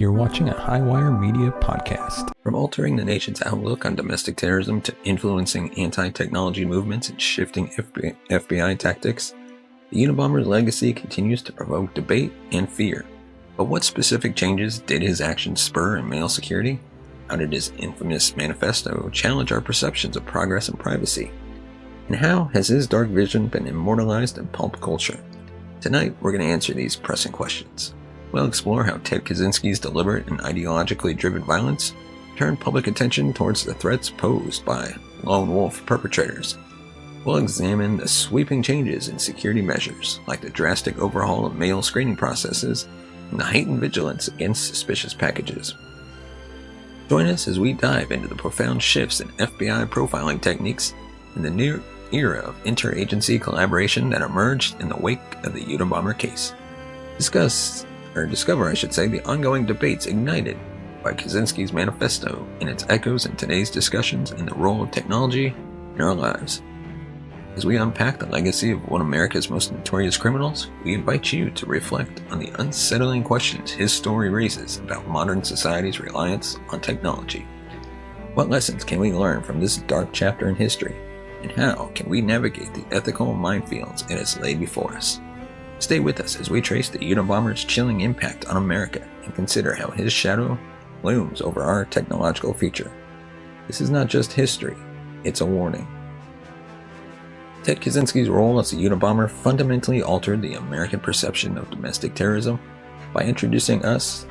You're watching a Highwire Media podcast. From altering the nation's outlook on domestic terrorism to influencing anti-technology movements and shifting FBI tactics, the Unabomber's legacy continues to provoke debate and fear. But what specific changes did his actions spur in mail security? How did his infamous manifesto challenge our perceptions of progress and privacy? And how has his dark vision been immortalized in pulp culture? Tonight, we're going to answer these pressing questions. We'll explore how Ted Kaczynski's deliberate and ideologically driven violence turned public attention towards the threats posed by lone wolf perpetrators. We'll examine the sweeping changes in security measures, like the drastic overhaul of mail screening processes and the heightened vigilance against suspicious packages. Join us as we dive into the profound shifts in FBI profiling techniques and the new era of interagency collaboration that emerged in the wake of the Unabomber case. Discover the ongoing debates ignited by Kaczynski's manifesto and its echoes in today's discussions and the role of technology in our lives. As we unpack the legacy of one of America's most notorious criminals, we invite you to reflect on the unsettling questions his story raises about modern society's reliance on technology. What lessons can we learn from this dark chapter in history, and how can we navigate the ethical minefields it has laid before us? Stay with us as we trace the Unabomber's chilling impact on America and consider how his shadow looms over our technological future. This is not just history, it's a warning. Ted Kaczynski's role as a Unabomber fundamentally altered the American perception of domestic terrorism by introducing us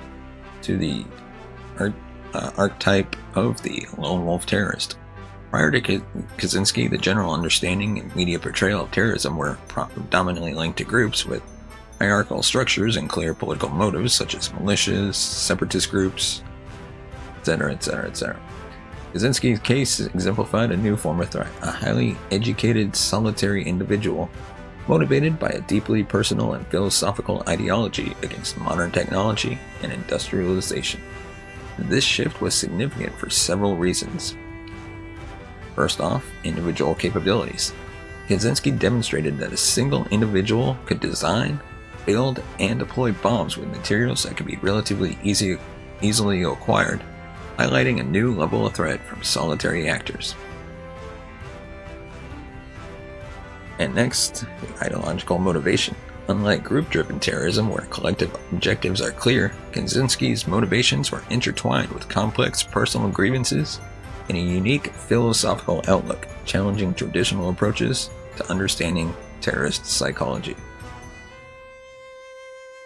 to the archetype of the lone wolf terrorist. Prior to Kaczynski, the general understanding and media portrayal of terrorism were predominantly linked to groups with hierarchical structures and clear political motives, such as militias, separatist groups, etc., etc., etc. Kaczynski's case exemplified a new form of threat, a highly educated, solitary individual motivated by a deeply personal and philosophical ideology against modern technology and industrialization. This shift was significant for several reasons. First off, individual capabilities. Kaczynski demonstrated that a single individual could design, build, and deploy bombs with materials that could be relatively easily acquired, highlighting a new level of threat from solitary actors. And next, the ideological motivation. Unlike group-driven terrorism where collective objectives are clear, Kaczynski's motivations were intertwined with complex personal grievances and a unique philosophical outlook, challenging traditional approaches to understanding terrorist psychology.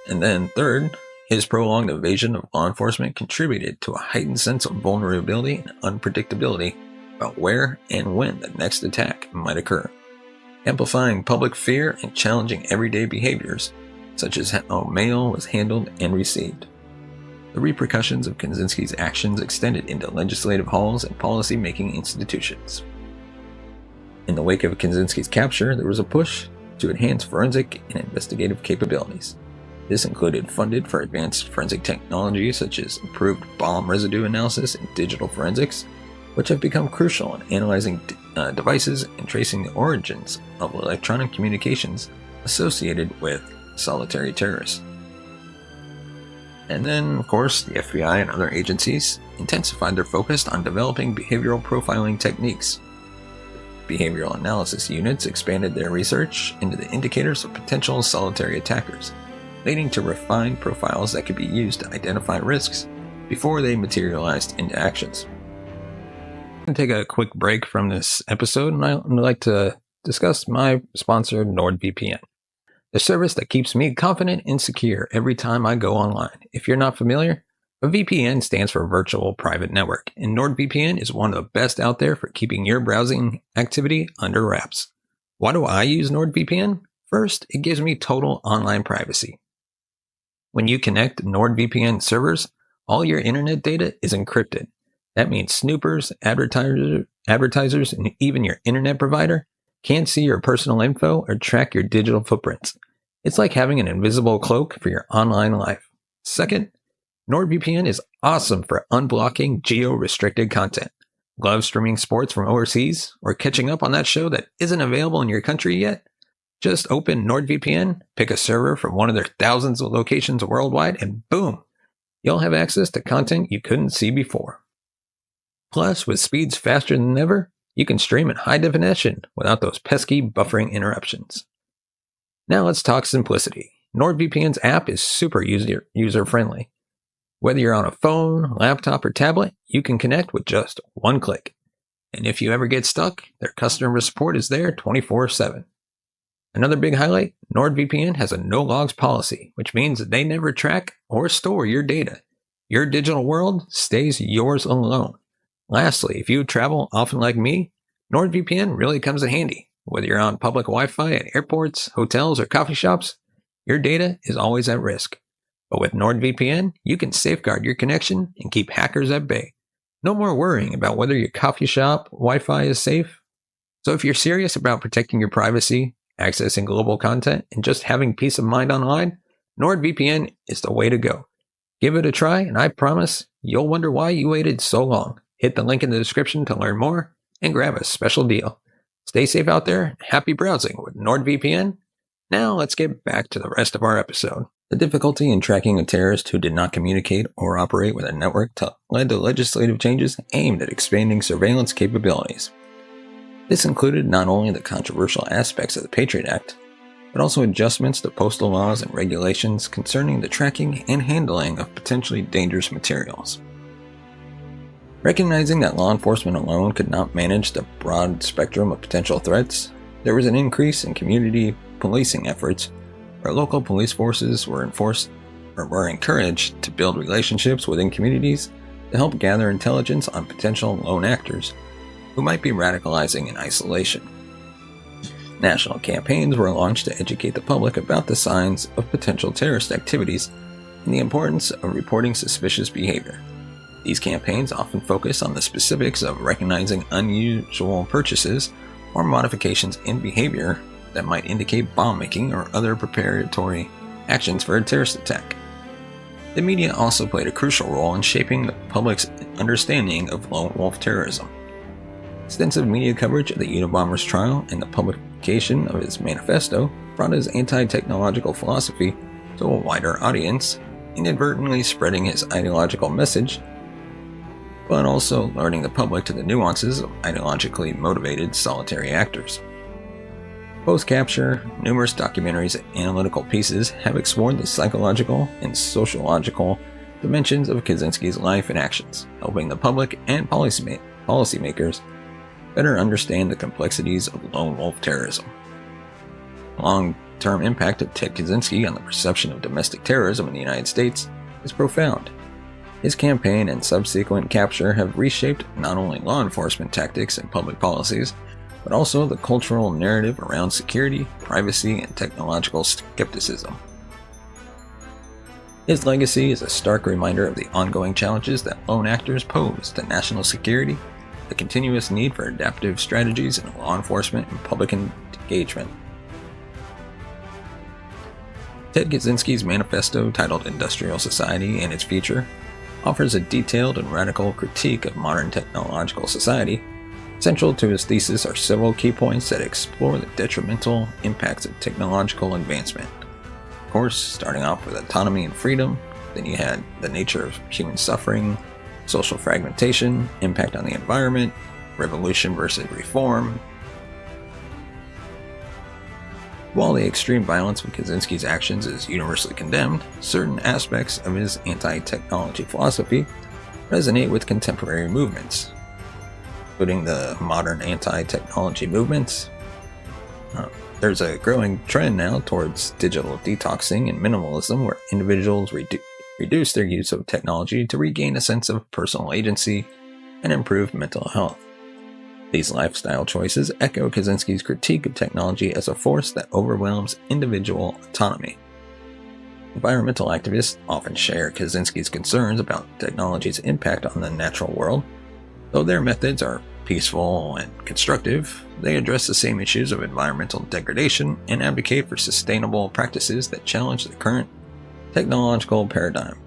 And then third, his prolonged evasion of law enforcement contributed to a heightened sense of vulnerability and unpredictability about where and when the next attack might occur, amplifying public fear and challenging everyday behaviors, such as how mail was handled and received. The repercussions of Kaczynski's actions extended into legislative halls and policy-making institutions. In the wake of Kaczynski's capture, there was a push to enhance forensic and investigative capabilities. This included funding for advanced forensic technology such as improved bomb residue analysis and digital forensics, which have become crucial in analyzing devices and tracing the origins of electronic communications associated with solitary terrorists. And then, of course, the FBI and other agencies intensified their focus on developing behavioral profiling techniques. Behavioral analysis units expanded their research into the indicators of potential solitary attackers, leading to refined profiles that could be used to identify risks before they materialized into actions. I'm going to take a quick break from this episode, and I'd like to discuss my sponsor, NordVPN. The service that keeps me confident and secure every time I go online. If you're not familiar, a VPN stands for Virtual Private Network, and NordVPN is one of the best out there for keeping your browsing activity under wraps. Why do I use NordVPN? First, it gives me total online privacy. When you connect to NordVPN servers, all your internet data is encrypted. That means snoopers, advertisers, and even your internet provider can't see your personal info or track your digital footprints. It's like having an invisible cloak for your online life. Second, NordVPN is awesome for unblocking geo-restricted content. Love streaming sports from overseas or catching up on that show that isn't available in your country yet? Just open NordVPN, pick a server from one of their thousands of locations worldwide, and boom, you'll have access to content you couldn't see before. Plus, with speeds faster than ever, you can stream in high definition without those pesky buffering interruptions. Now let's talk simplicity. NordVPN's app is super user-friendly. Whether you're on a phone, laptop, or tablet, you can connect with just one click. And if you ever get stuck, their customer support is there 24/7. Another big highlight, NordVPN has a no-logs policy, which means that they never track or store your data. Your digital world stays yours alone. Lastly, if you travel often like me, NordVPN really comes in handy. Whether you're on public Wi-Fi at airports, hotels, or coffee shops, your data is always at risk. But with NordVPN, you can safeguard your connection and keep hackers at bay. No more worrying about whether your coffee shop Wi-Fi is safe. So if you're serious about protecting your privacy, accessing global content, and just having peace of mind online, NordVPN is the way to go. Give it a try, and I promise you'll wonder why you waited so long. Hit the link in the description to learn more and grab a special deal. Stay safe out there and happy browsing with NordVPN. Now let's get back to the rest of our episode. The difficulty in tracking a terrorist who did not communicate or operate with a network led to legislative changes aimed at expanding surveillance capabilities. This included not only the controversial aspects of the Patriot Act, but also adjustments to postal laws and regulations concerning the tracking and handling of potentially dangerous materials. Recognizing that law enforcement alone could not manage the broad spectrum of potential threats, there was an increase in community policing efforts where local police forces were encouraged to build relationships within communities to help gather intelligence on potential lone actors who might be radicalizing in isolation. National campaigns were launched to educate the public about the signs of potential terrorist activities and the importance of reporting suspicious behavior. These campaigns often focus on the specifics of recognizing unusual purchases or modifications in behavior that might indicate bomb making or other preparatory actions for a terrorist attack. The media also played a crucial role in shaping the public's understanding of lone wolf terrorism. Extensive media coverage of the Unabomber's trial and the publication of his manifesto brought his anti-technological philosophy to a wider audience, inadvertently spreading his ideological message, but also alerting the public to the nuances of ideologically motivated solitary actors. Post-capture, numerous documentaries and analytical pieces have explored the psychological and sociological dimensions of Kaczynski's life and actions, helping the public and policymakers better understand the complexities of lone wolf terrorism. The long-term impact of Ted Kaczynski on the perception of domestic terrorism in the United States is profound. His campaign and subsequent capture have reshaped not only law enforcement tactics and public policies, but also the cultural narrative around security, privacy, and technological skepticism. His legacy is a stark reminder of the ongoing challenges that lone actors pose to national security, the continuous need for adaptive strategies in law enforcement and public engagement. Ted Kaczynski's manifesto, titled Industrial Society and Its Future, offers a detailed and radical critique of modern technological society. Central to his thesis are several key points that explore the detrimental impacts of technological advancement. Of course, starting off with autonomy and freedom, then you had the nature of human suffering, social fragmentation, impact on the environment, revolution versus reform. While the extreme violence of Kaczynski's actions is universally condemned, certain aspects of his anti-technology philosophy resonate with contemporary movements, including the modern anti-technology movements. There's a growing trend now towards digital detoxing and minimalism, where individuals reduce their use of technology to regain a sense of personal agency and improve mental health. These lifestyle choices echo Kaczynski's critique of technology as a force that overwhelms individual autonomy. Environmental activists often share Kaczynski's concerns about technology's impact on the natural world. Though their methods are peaceful and constructive, they address the same issues of environmental degradation and advocate for sustainable practices that challenge the current technological paradigm.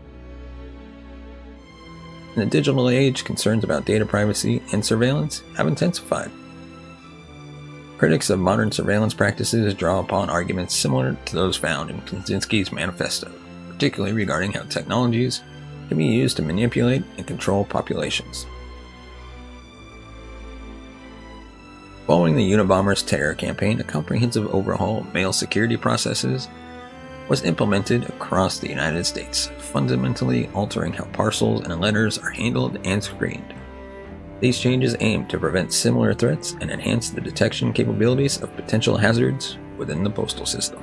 In the digital age, concerns about data privacy and surveillance have intensified. Critics of modern surveillance practices draw upon arguments similar to those found in Kaczynski's manifesto, particularly regarding how technologies can be used to manipulate and control populations. Following the Unabomber's terror campaign, a comprehensive overhaul of mail security processes was implemented across the United States, fundamentally altering how parcels and letters are handled and screened. These changes aim to prevent similar threats and enhance the detection capabilities of potential hazards within the postal system.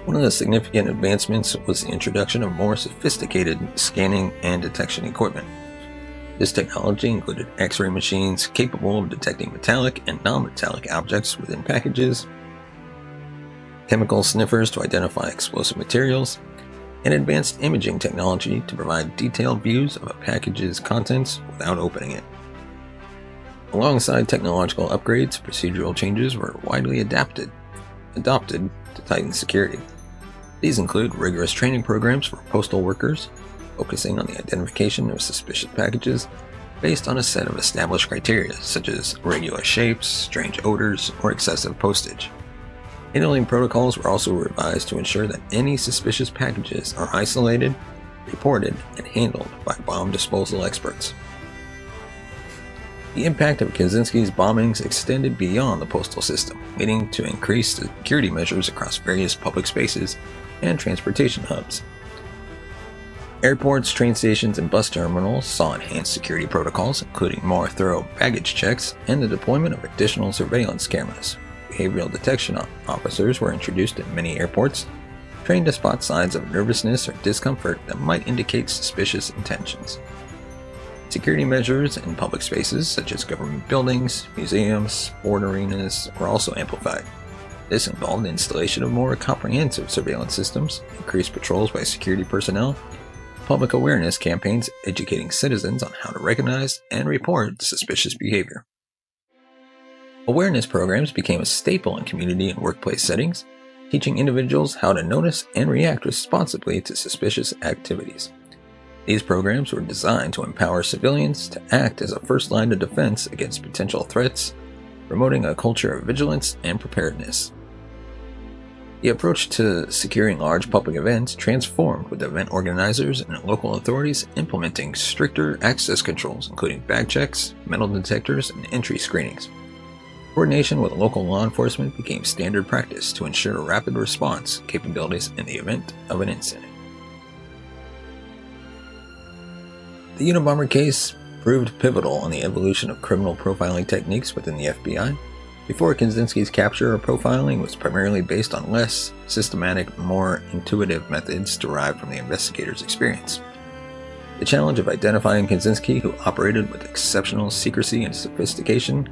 One of the significant advancements was the introduction of more sophisticated scanning and detection equipment. This technology included X-ray machines capable of detecting metallic and non-metallic objects within packages, chemical sniffers to identify explosive materials, and advanced imaging technology to provide detailed views of a package's contents without opening it. Alongside technological upgrades, procedural changes were widely adopted to tighten security. These include rigorous training programs for postal workers, focusing on the identification of suspicious packages based on a set of established criteria such as irregular shapes, strange odors, or excessive postage. Handling protocols were also revised to ensure that any suspicious packages are isolated, reported, and handled by bomb disposal experts. The impact of Kaczynski's bombings extended beyond the postal system, leading to increased security measures across various public spaces and transportation hubs. Airports, train stations, and bus terminals saw enhanced security protocols, including more thorough baggage checks and the deployment of additional surveillance cameras. Behavioral detection officers were introduced at many airports, trained to spot signs of nervousness or discomfort that might indicate suspicious intentions. Security measures in public spaces, such as government buildings, museums, sport arenas, were also amplified. This involved the installation of more comprehensive surveillance systems, increased patrols by security personnel, public awareness campaigns educating citizens on how to recognize and report suspicious behavior. Awareness programs became a staple in community and workplace settings, teaching individuals how to notice and react responsibly to suspicious activities. These programs were designed to empower civilians to act as a first line of defense against potential threats, promoting a culture of vigilance and preparedness. The approach to securing large public events transformed, with event organizers and local authorities implementing stricter access controls, including bag checks, metal detectors, and entry screenings. Coordination with local law enforcement became standard practice to ensure rapid response capabilities in the event of an incident. The Unabomber case proved pivotal in the evolution of criminal profiling techniques within the FBI. Before Kaczynski's capture, profiling was primarily based on less systematic, more intuitive methods derived from the investigator's experience. The challenge of identifying Kaczynski, who operated with exceptional secrecy and sophistication,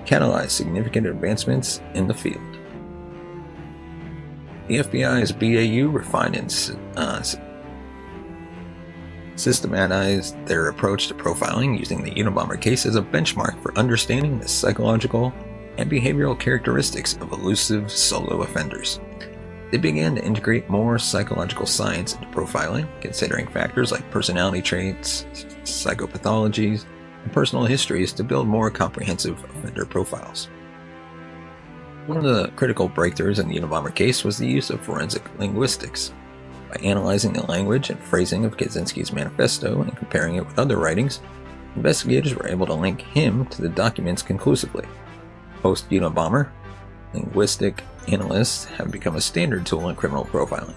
catalyzed significant advancements in the field. The FBI's BAU refined and systematized their approach to profiling, using the Unabomber case as a benchmark for understanding the psychological and behavioral characteristics of elusive solo offenders. They began to integrate more psychological science into profiling, considering factors like personality traits, psychopathologies, and personal histories to build more comprehensive offender profiles. One of the critical breakthroughs in the Unabomber case was the use of forensic linguistics. By analyzing the language and phrasing of Kaczynski's manifesto and comparing it with other writings, investigators were able to link him to the documents conclusively. Post-Unabomber, linguistic analysts have become a standard tool in criminal profiling,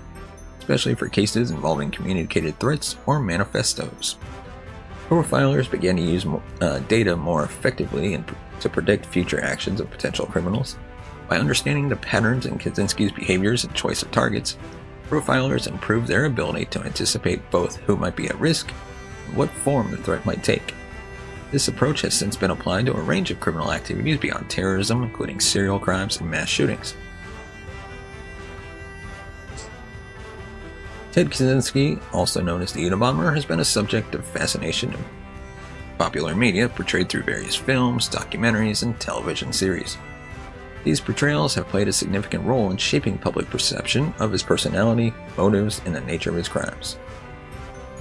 especially for cases involving communicated threats or manifestos. Profilers began to use data more effectively to predict future actions of potential criminals. By understanding the patterns in Kaczynski's behaviors and choice of targets, profilers improved their ability to anticipate both who might be at risk and what form the threat might take. This approach has since been applied to a range of criminal activities beyond terrorism, including serial crimes and mass shootings. Ted Kaczynski, also known as the Unabomber, has been a subject of fascination in popular media, portrayed through various films, documentaries, and television series. These portrayals have played a significant role in shaping public perception of his personality, motives, and the nature of his crimes.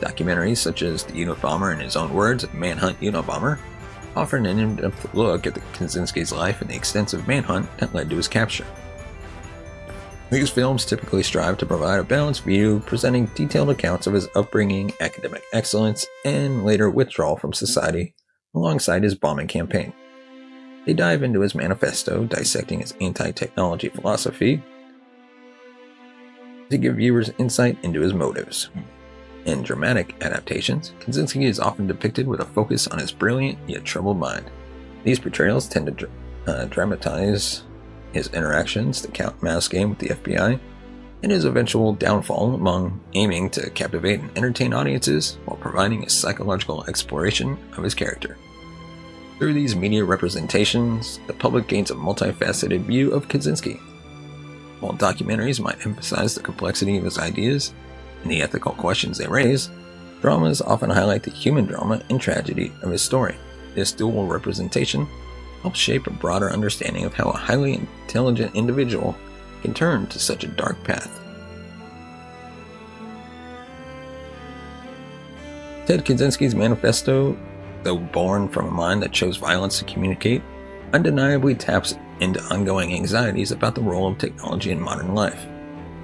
Documentaries such as The Unabomber, in his own words, Manhunt Unabomber, offering an in-depth look at Kaczynski's life and the extensive manhunt that led to his capture. These films typically strive to provide a balanced view, presenting detailed accounts of his upbringing, academic excellence, and later withdrawal from society alongside his bombing campaign. They dive into his manifesto, dissecting his anti-technology philosophy to give viewers insight into his motives. In dramatic adaptations, Kaczynski is often depicted with a focus on his brilliant yet troubled mind. These portrayals tend to dramatize his interactions, the Count Mouse game with the FBI, and his eventual downfall, among aiming to captivate and entertain audiences while providing a psychological exploration of his character. Through these media representations, the public gains a multifaceted view of Kaczynski. While documentaries might emphasize the complexity of his ideas and the ethical questions they raise, dramas often highlight the human drama and tragedy of his story. This dual representation helps shape a broader understanding of how a highly intelligent individual can turn to such a dark path. Ted Kaczynski's manifesto, though born from a mind that chose violence to communicate, undeniably taps into ongoing anxieties about the role of technology in modern life.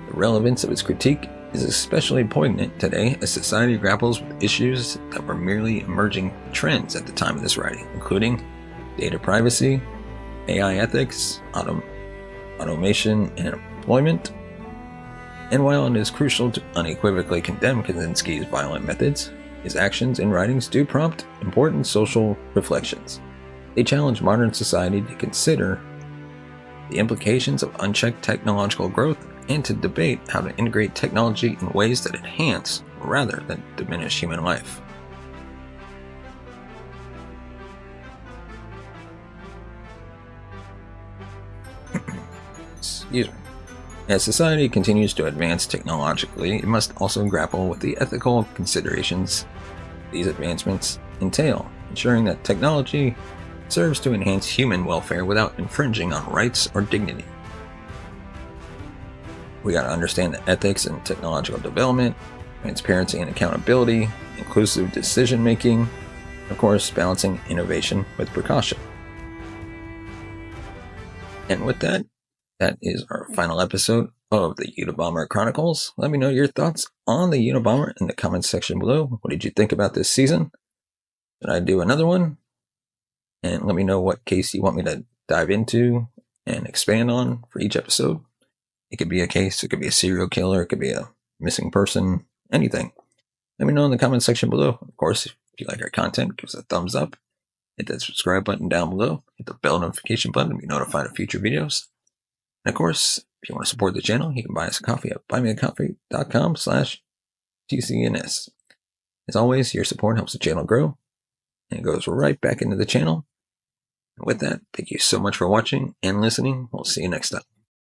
The relevance of his critique is especially poignant today as society grapples with issues that were merely emerging trends at the time of this writing, including data privacy, AI ethics, automation and employment. And while it is crucial to unequivocally condemn Kaczynski's violent methods, his actions and writings do prompt important social reflections. They challenge modern society to consider the implications of unchecked technological growth and to debate how to integrate technology in ways that enhance rather than diminish human life. Excuse me. As society continues to advance technologically, it must also grapple with the ethical considerations these advancements entail, ensuring that technology serves to enhance human welfare without infringing on rights or dignity. We got to understand the ethics in technological development, transparency and accountability, inclusive decision making, and of course, balancing innovation with precaution. And with that, that is our final episode of the Unabomber Chronicles. Let me know your thoughts on the Unabomber in the comments section below. What did you think about this season? Should I do another one? And let me know what case you want me to dive into and expand on for each episode. It could be a case, it could be a serial killer, it could be a missing person, anything. Let me know in the comments section below. Of course, if you like our content, give us a thumbs up. Hit that subscribe button down below. Hit the bell notification button to be notified of future videos. And of course, if you want to support the channel, you can buy us a coffee at buymeacoffee.com/TCNS. As always, your support helps the channel grow, and it goes right back into the channel. And with that, thank you so much for watching and listening. We'll see you next time.